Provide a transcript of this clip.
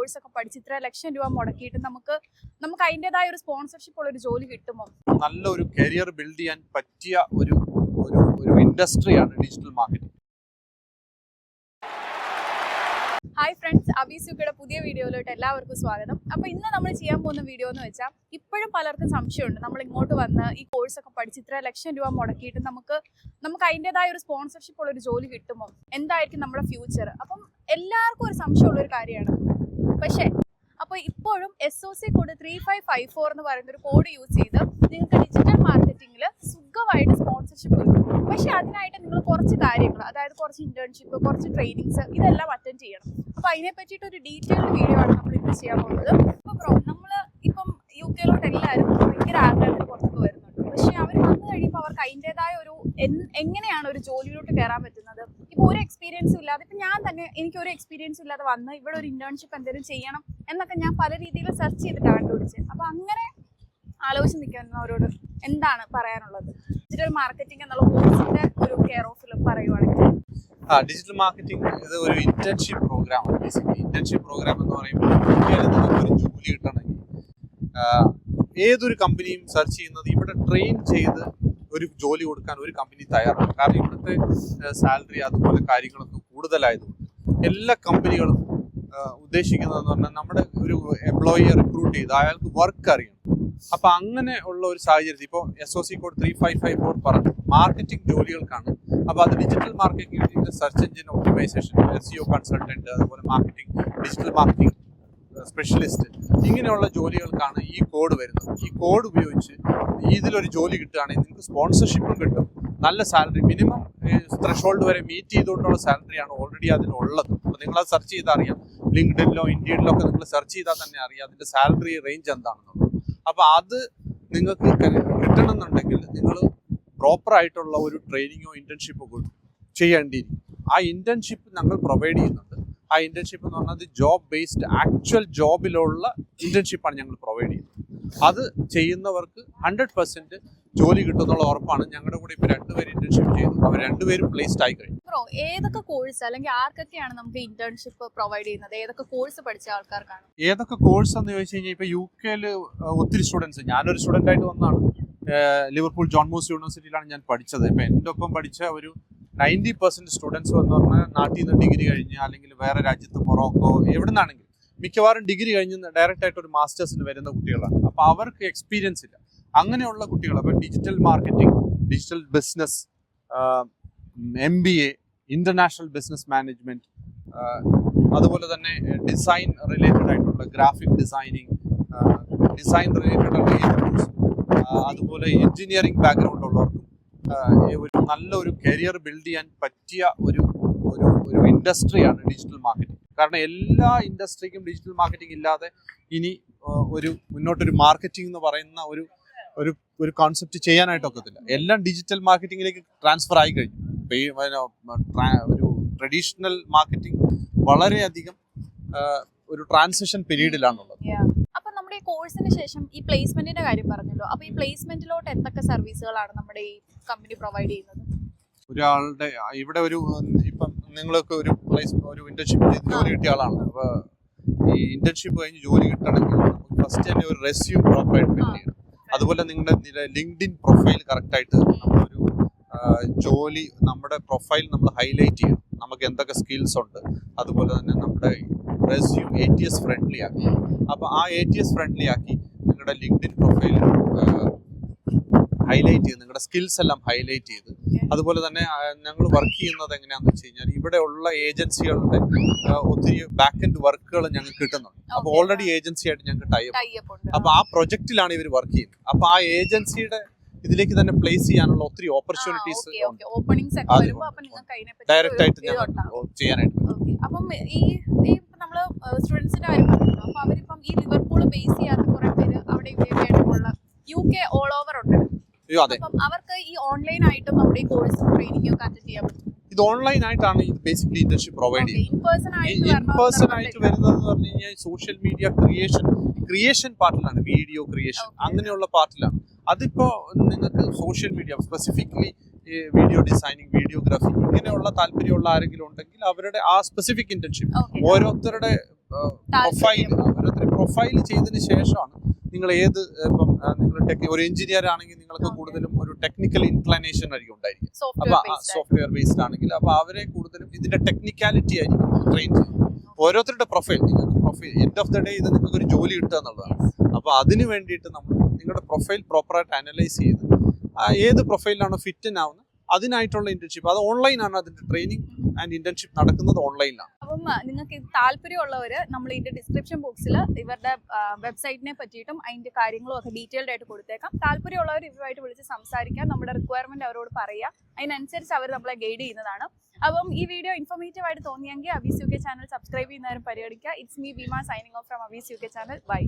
Course ഒക്കെ പഠിച്ച് ഇത്ര ലക്ഷം രൂപ മുടക്കിയിട്ട് നമുക്ക് അതിൻ്റെതായ ഒരു സ്പോൺസർഷിപ്പ് ഉള്ള ഒരു ജോലി കിട്ടുമോ? നല്ലൊരു കരിയർ ബിൽഡ് ചെയ്യാൻ പറ്റിയ ഒരു ഇൻഡസ്ട്രിയാണ് ഡിജിറ്റൽ മാർക്കറ്റിംഗ്. ഹായ് ഫ്രണ്ട്സ്, അബീസുക്കയുടെ പുതിയ വീഡിയോയിലോട്ട് എല്ലാവർക്കും സ്വാഗതം. അപ്പോൾ ഇന്ന് നമ്മൾ ചെയ്യാൻ പോകുന്ന വീഡിയോ എന്ന് വെച്ചാൽ, ഇപ്പോഴും പലർക്കും സംശയമുണ്ട്, നമ്മൾ ഇങ്ങോട്ട് വന്ന് ഈ കോഴ്സ് ഒക്കെ പഠിച്ച് ഇത്ര ലക്ഷം രൂപ മുടക്കിയിട്ട് നമുക്ക് അതിൻ്റെതായ ഒരു സ്പോൺസർഷിപ്പ് ഉള്ള ഒരു ജോലി കിട്ടുമോ, എന്തായിരിക്കും നമ്മുടെ ഫ്യൂച്ചർ? അപ്പം എല്ലാവർക്കും ഒരു സംശയമുള്ളൊരു കാര്യമാണ്. പക്ഷേ അപ്പോൾ ഇപ്പോഴും SOC കോഡ് 3554 എന്ന് പറയുന്ന ഒരു കോഡ് യൂസ് ചെയ്ത് നിങ്ങൾക്ക് ഡിജിറ്റൽ മാർക്കറ്റിംഗിൽ സുഖമായിട്ട് സ്പോൺസർഷിപ്പ് കിട്ടും. പക്ഷേ അതിനായിട്ട് നിങ്ങൾ കുറച്ച് കാര്യങ്ങൾ, അതായത് കുറച്ച് ഇന്റേൺഷിപ്പ്, കുറച്ച് ട്രെയിനിങ്സ്, ഇതെല്ലാം അറ്റൻഡ് ചെയ്യണം. അപ്പോൾ അതിനെ പറ്റിയിട്ട് ഒരു ഡീറ്റെയിൽഡ് വീഡിയോ ആണ് നമ്മൾ ഇന്ന് ചെയ്യാൻ പോകുന്നത്. അപ്പോൾ നമ്മൾ ഇപ്പം UK-ലോട്ട് എല്ലാവരും ഭയങ്കര ആഗ്രഹത്തിൽ പുറത്തേക്ക് വരുന്നുണ്ട്. പക്ഷേ അവർ വന്നു കഴിയുമ്പോൾ അവർക്ക് അതിൻ്റെതായ ഒരു എങ്ങനെയാണ് ഒരു ജോലിയിലോട്ട് കയറാൻ പറ്റുന്നത്? ഇപ്പോൾ ഒരു എക്സ്പീരിയൻസും ഇല്ലാതെ, ഇപ്പം ഞാൻ തന്നെ എനിക്കൊരു എക്സ്പീരിയൻസും ഇല്ലാതെ വന്ന് ഇവിടെ ഒരു ഇന്റേൺഷിപ്പ് എന്തെങ്കിലും ചെയ്യണം എന്നൊക്കെ ഞാൻ പല രീതിയിൽ സെർച്ച് ചെയ്തിട്ടാണ് കണ്ടുപിടിച്ചത്. അപ്പോൾ അങ്ങനെ ആലോചിച്ച് നിൽക്കുന്നവരോട് എന്താണ് പറയാനുള്ളത്? ഡിജിറ്റൽ മാർക്കറ്റിംഗ് എന്നുള്ള കോഴ്സിന്റെ ഒരു കെയർ ഓഫിൽ പറയുവാണെങ്കിൽ, ഡിജിറ്റൽ മാർക്കറ്റിംഗ് ഇത് ഒരു ഇന്റേൺഷിപ്പ് പ്രോഗ്രാമാണ്. ബേസിക്കലി ഇന്റേൺഷിപ്പ് പ്രോഗ്രാം എന്ന് പറയുമ്പോൾ നമുക്കൊരു ജോലി കിട്ടണമെങ്കിൽ ഏതൊരു കമ്പനിയും സെർച്ച് ചെയ്യുന്നത് ഇവിടെ ട്രെയിൻ ചെയ്ത് ഒരു ജോലി കൊടുക്കാൻ ഒരു കമ്പനി തയ്യാറാണ്. കാരണം ഇവിടുത്തെ സാലറി അതുപോലെ കാര്യങ്ങളൊക്കെ കൂടുതലായതുകൊണ്ട് എല്ലാ കമ്പനികളും ഉദ്ദേശിക്കുന്നതെന്ന് പറഞ്ഞാൽ നമ്മുടെ ഒരു എംപ്ലോയിയെ റിക്രൂട്ട് ചെയ്ത് അയാൾക്ക് വർക്ക് അറിയണം. അപ്പൊ അങ്ങനെ ഉള്ള ഒരു സാഹചര്യത്തിൽ ഇപ്പോൾ SOC കോഡ് 3554 പറഞ്ഞു മാർക്കറ്റിംഗ് ജോലികൾക്കാണ്. അപ്പൊ അത് digital marketing, search engine optimisation, SEO consultant, അതുപോലെ മാർക്കറ്റിംഗ്, ഡിജിറ്റൽ മാർക്കറ്റിംഗ് സ്പെഷ്യലിസ്റ്റ്, ഇങ്ങനെയുള്ള ജോലികൾക്കാണ് ഈ കോഡ് വരുന്നത്. ഈ കോഡ് ഉപയോഗിച്ച് ഇതിലൊരു ജോലി കിട്ടുകയാണെങ്കിൽ നിങ്ങൾക്ക് സ്പോൺസർഷിപ്പും കിട്ടും, നല്ല സാലറി, മിനിമം ത്രഷോൾഡ് വരെ മീറ്റ് ചെയ്തുകൊണ്ടുള്ള സാലറിയാണ് ഓൾറെഡി അതിലുള്ളത്. അപ്പോൾ നിങ്ങളത് സെർച്ച് ചെയ്താൽ അറിയാം, ലിങ്ക്ഡിനിലോ ഇൻഡീഡിലോ ഒക്കെ നിങ്ങൾ സെർച്ച് ചെയ്താൽ തന്നെ അറിയാം അതിൻ്റെ സാലറി റേഞ്ച് എന്താണെന്നുള്ളത്. അപ്പോൾ അത് നിങ്ങൾക്ക് കിട്ടണമെന്നുണ്ടെങ്കിൽ നിങ്ങൾ പ്രോപ്പറായിട്ടുള്ള ഒരു ട്രെയിനിങ്ങോ ഇന്റേൺഷിപ്പോ ചെയ്യേണ്ടിയിരിക്കും. ആ ഇന്റേൺഷിപ്പ് ഞങ്ങൾ പ്രൊവൈഡ് ചെയ്യുന്നുണ്ട്. ആ ഇന്റേൺഷിപ്പ് എന്ന് പറഞ്ഞാൽ ജോബ് ബേസ്ഡ്, ആക്ച്വൽ ജോബിലുള്ള ഇന്റേൺഷിപ്പാണ് ഞങ്ങൾ പ്രൊവൈഡ് ചെയ്യുന്നത്. അത് ചെയ്യുന്നവർക്ക് 100% ജോലി കിട്ടുന്നുള്ള ഉറപ്പാണ്. ഞങ്ങളുടെ കൂടെ ഇപ്പോൾ 2 പേര് ഇന്റേൺഷിപ്പ് ചെയ്തു, അവർ 2 പേരും പ്ലേസ്ഡ് ആയി കഴിഞ്ഞു. ഏതൊക്കെ കോഴ്സ് അല്ലെങ്കിൽ ആർക്കൊക്കെയാണ് നമുക്ക് ഇന്റേൺഷിപ്പ് പ്രൊവൈഡ് ചെയ്യുന്നത്? ഏതൊക്കെ കോഴ്സ് പഠിച്ച ആൾക്കാർക്കാണ്? ഏതൊക്കെ കോഴ്സ് എന്ന് ചോദിച്ചു കഴിഞ്ഞാൽ ഇപ്പോൾ UK-ൽ ഒത്തിരി സ്റ്റുഡൻസ്, ഞാനൊരു സ്റ്റുഡൻ്റ് ആയിട്ട് വന്നാണ്. ലിവർപൂൾ ജോൺ മൂസ് യൂണിവേഴ്സിറ്റിയിലാണ് ഞാൻ പഠിച്ചത്. ഇപ്പം എൻ്റെ ഒപ്പം പഠിച്ച ഒരു 90% സ്റ്റുഡൻസ് എന്ന് പറഞ്ഞാൽ നാട്ടിൽ നിന്ന് ഡിഗ്രി കഴിഞ്ഞ് അല്ലെങ്കിൽ വേറെ രാജ്യത്ത് മൊറോക്കോ എവിടെ നിന്നാണെങ്കിലും മിക്കവാറും ഡിഗ്രി കഴിഞ്ഞ് ഡയറക്റ്റ് ആയിട്ട് ഒരു മാസ്റ്റേഴ്സിന് വരുന്ന കുട്ടികളാണ്. അപ്പോൾ അവർക്ക് എക്സ്പീരിയൻസ് ഇല്ല. അങ്ങനെയുള്ള കുട്ടികൾ അപ്പോൾ digital marketing, digital business, MBA, international business management, അതുപോലെ തന്നെ ഡിസൈൻ റിലേറ്റഡ് ആയിട്ടുള്ള ഗ്രാഫിക് ഡിസൈനിങ്, ഡിസൈൻ റിലേറ്റഡ് ആയിട്ടുള്ള, അതുപോലെ എഞ്ചിനീയറിംഗ് ബാക്ക്ഗ്രൗണ്ട് ഉള്ളവർക്കും ഒരു നല്ലൊരു കരിയർ ബിൽഡ് ചെയ്യാൻ പറ്റിയ ഒരു ഇൻഡസ്ട്രിയാണ് ഡിജിറ്റൽ മാർക്കറ്റിംഗ്. കാരണം എല്ലാ ഇൻഡസ്ട്രിക്കും ഡിജിറ്റൽ മാർക്കറ്റിംഗ് ഇല്ലാതെ ഇനി മുന്നോട്ടൊരു മാർക്കറ്റിംഗ് എന്ന് പറയുന്ന ഒരു കോൺസെപ്റ്റ് ചെയ്യാനായിട്ടൊക്കത്തില്ല. എല്ലാം ഡിജിറ്റൽ മാർക്കറ്റിംഗിലേക്ക് ട്രാൻസ്ഫർ ആയി കഴിഞ്ഞു. ഒരു ട്രഡീഷണൽ മാർക്കറ്റിംഗ് വളരെയധികം ഒരു ട്രാൻസിഷൻ പീരീഡിലാണുള്ളത്. അപ്പൊ നമ്മുടെ ഈ കോഴ്സിന് ശേഷം ഈ പ്ലേസ്മെന്റിന്റെ കാര്യം പറഞ്ഞല്ലോ. അപ്പൊ ഈ പ്ലേസ്മെന്റിലോട്ട് എന്തൊക്കെ സർവീസുകളാണ് നമ്മുടെ ഈ കമ്പനി പ്രൊവൈഡ് ചെയ്യുന്നത്? ഒരാളുടെ ഇവിടെ ഇപ്പം നിങ്ങൾക്ക് ഒരു ഇന്റേൺഷിപ്പ് ചെയ്ത് ജോലി കിട്ടിയ ആളാണ്. അപ്പോൾ ഈ ഇന്റേൺഷിപ്പ് കഴിഞ്ഞ് ജോലി കിട്ടണമെങ്കിൽ നമുക്ക് ഫസ്റ്റ് തന്നെ ഒരു റെസ്യൂം പ്രോപ്പറായിട്ട് ബിൽഡ് ചെയ്യണം. അതുപോലെ നിങ്ങളുടെ ലിങ്ക്ഡിൻ പ്രൊഫൈൽ കറക്റ്റായിട്ട് നമ്മളൊരു ജോലി, നമ്മുടെ പ്രൊഫൈൽ നമ്മൾ ഹൈലൈറ്റ് ചെയ്യണം. നമുക്ക് എന്തൊക്കെ സ്കിൽസ് ഉണ്ട്, അതുപോലെ തന്നെ നമ്മുടെ റെസ്യൂം ATS ഫ്രണ്ട്ലി ആക്കി. അപ്പോൾ ആ ATS ഫ്രണ്ട്ലി ആക്കി നിങ്ങളുടെ ലിങ്ക്ഡിൻ പ്രൊഫൈൽ ഹൈലൈറ്റ് ചെയ്ത് നിങ്ങളുടെ സ്കിൽസ് എല്ലാം ഹൈലൈറ്റ് ചെയ്ത്, അതുപോലെ തന്നെ ഞങ്ങൾ വർക്ക് ചെയ്യുന്നത് എങ്ങനെയാണെന്ന് വെച്ച് കഴിഞ്ഞാൽ ഇവിടെ ഉള്ള ഏജൻസികളുടെ ഒത്തിരി ബാക്ക് എൻഡ് വർക്കുകൾ ഞങ്ങൾക്ക് കിട്ടുന്നുണ്ട്. അപ്പോൾ ഓൾറെഡി ഏജൻസി ആയിട്ട് ഞങ്ങൾക്ക് ടൈപ്പ് ഉണ്ട്. അപ്പോൾ ആ പ്രൊജക്റ്റിലാണ് ഇവർ വർക്ക് ചെയ്യുന്നത്. അപ്പോൾ ആ ഏജൻസിയുടെ ഇതിലേക്ക് തന്നെ പ്ലേസ് ചെയ്യാനുള്ള ഒത്തിരി ഓപ്പർച്യൂണിറ്റീസ് ഡയറക്റ്റ് ആയിട്ട് ചെയ്യാനായിട്ട്. അപ്പം ഈ നമ്മള് സ്റ്റുഡൻസിന്റെ കാര്യം പറഞ്ഞല്ലോ. അപ്പൊ അവരിപ്പം ഈ ലിവർപൂൾ ബേസ് ചെയ്യാത്ത കുറെ പേര് അവിടെ ഇവിടെയുള്ള UK ഓൾ ഓവർ ഉണ്ട്. അപ്പം അവർക്ക് ഈ ഓൺലൈൻ ആയിട്ടും നമ്മുടെ ഈ കോഴ്സ് ട്രെയിനിങ് ഒക്കെ അറ്റൻഡ് ചെയ്യാൻ പറ്റും. ഇത് ഓൺലൈൻ ആയിട്ടാണ് ഇത് ബേസിക്കലി ഇന്റേൺഷിപ്പ് പ്രൊവൈഡ് ചെയ്യുന്നത്. ഇൻ പേഴ്സൺ ആയിട്ട് വരുന്നതെന്ന് പറഞ്ഞു കഴിഞ്ഞാൽ സോഷ്യൽ മീഡിയ ക്രിയേഷൻ പാർട്ടിലാണ്, വീഡിയോ ക്രിയേഷൻ അങ്ങനെയുള്ള പാർട്ടിലാണ്. അതിപ്പോ നിങ്ങൾക്ക് social media specifically video designing, videography ഇങ്ങനെയുള്ള താല്പര്യമുള്ള ആരെങ്കിലും ഉണ്ടെങ്കിൽ അവരുടെ ആ സ്പെസിഫിക് ഇന്റേൺഷിപ്പ് ഓരോരുത്തരുടെ പ്രൊഫൈൽ ചെയ്തതിന് ശേഷമാണ് നിങ്ങൾ ഏത് ഇപ്പം നിങ്ങൾ ഒരു എഞ്ചിനീയർ ആണെങ്കിൽ നിങ്ങൾക്ക് കൂടുതലും ഒരു ടെക്നിക്കൽ ഇൻക്ലൈനേഷൻ ആയിരിക്കും ഉണ്ടായിരിക്കും. അപ്പൊ സോഫ്റ്റ്വെയർ ബേസ്ഡ് ആണെങ്കിൽ അപ്പൊ അവരെ കൂടുതലും ഇതിന്റെ ടെക്നിക്കാലിറ്റി ആയിരിക്കും ട്രെയിൻ ചെയ്യുന്നത്. ഓരോരുത്തരുടെ പ്രൊഫൈൽ നിങ്ങൾക്ക് profile end of the day ഇത് നിങ്ങൾക്ക് ഒരു ജോലി കിട്ടുക എന്നുള്ളതാണ്. അപ്പൊ അതിന് വേണ്ടിയിട്ട് നമ്മൾ നിങ്ങളുടെ പ്രൊഫൈൽ പ്രോപ്പറായിട്ട് അനലൈസ് ചെയ്ത് ഏത് പ്രൊഫൈലിലാണോ ഫിറ്റ് ആവുന്നത് അതിനായിട്ടുള്ള ഇന്റേൺഷിപ്പ് അത് ഓൺലൈനാണ്. അതിന്റെ ട്രെയിനിങ് ആൻഡ് ഇന്റേൺഷിപ്പ് നടക്കുന്നത് ഓൺലൈനിലാണ്. അപ്പം നിങ്ങൾക്ക് താല്പര്യമുള്ളവർ നമ്മൾ ഇതിന്റെ ഡിസ്ക്രിപ്ഷൻ ബോക്സിൽ ഇവരുടെ വെബ്സൈറ്റിനെ പറ്റിയിട്ടും അതിന്റെ കാര്യങ്ങളും ഒക്കെ ഡീറ്റെയിൽഡ് ആയിട്ട് കൊടുത്തേക്കാം. താല്പര്യമുള്ളവർ ഇവരുമായിട്ട് വിളിച്ച് സംസാരിക്കാം, നമ്മുടെ റിക്വയർമെന്റ് അവരോട് പറയുക, അതിനനുസരിച്ച് അവർ നമ്മളെ ഗൈഡ് ചെയ്യുന്നതാണ്. അപ്പം ഈ വീഡിയോ ഇൻഫോർമേറ്റീവ് ആയിട്ട് തോന്നിയെങ്കിൽ അവീസ് UK ചാനൽ സബ്സ്ക്രൈബ് ചെയ്യുന്നവരും പരിഗണിക്കുക. It's me Vima signing off from അവീസ് UK ചാനൽ. ബൈ.